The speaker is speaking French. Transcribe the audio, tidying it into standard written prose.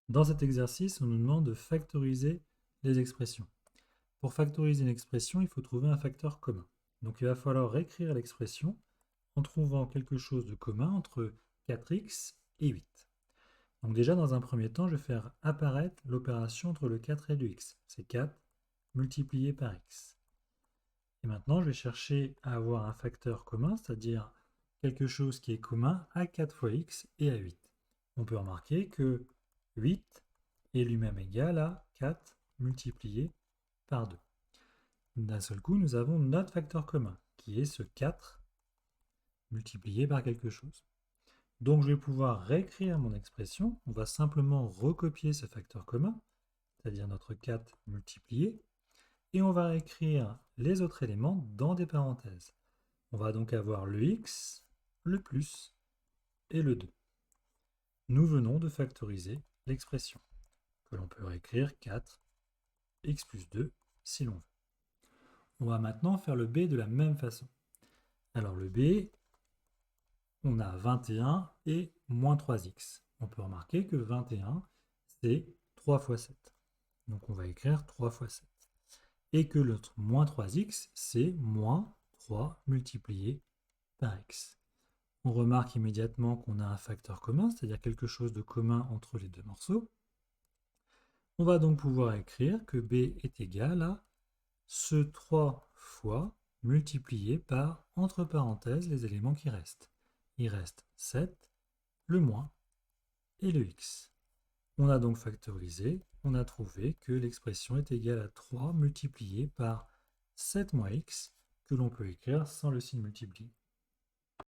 Dans cet exercice, on nous demande de factoriser les expressions. Pour factoriser une expression, il faut trouver un facteur commun. Donc il va falloir réécrire l'expression en trouvant quelque chose de commun entre 4x et 8. Donc déjà, dans un premier temps, je vais faire apparaître l'opération entre le 4 et le x. C'est 4 multiplié par x. Et maintenant, je vais chercher à avoir un facteur commun, c'est-à-dire quelque chose qui est commun à 4 fois x et à 8. On peut remarquer que 8 est lui-même égal à 4 multiplié par 2. D'un seul coup, nous avons notre facteur commun, qui est ce 4 multiplié par quelque chose. Donc je vais pouvoir réécrire mon expression. On va simplement recopier ce facteur commun, c'est-à-dire notre 4 multiplié, et on va réécrire les autres éléments dans des parenthèses. On va donc avoir le x, le plus et le 2. Nous venons de factoriser l'expression, que l'on peut réécrire 4x plus 2 si l'on veut. On va maintenant faire le b de la même façon. Alors le b, on a 21 et moins 3x. On peut remarquer que 21, c'est 3 fois 7. Donc on va écrire 3 fois 7. Et que notre moins 3x, c'est moins 3 multiplié par x. On remarque immédiatement qu'on a un facteur commun, c'est-à-dire quelque chose de commun entre les deux morceaux. On va donc pouvoir écrire que b est égal à ce 3 fois multiplié par, entre parenthèses, les éléments qui restent. Il reste 7, le moins et le x. On a donc factorisé, on a trouvé que l'expression est égale à 3 multiplié par 7 moins x, que l'on peut écrire sans le signe multiplié.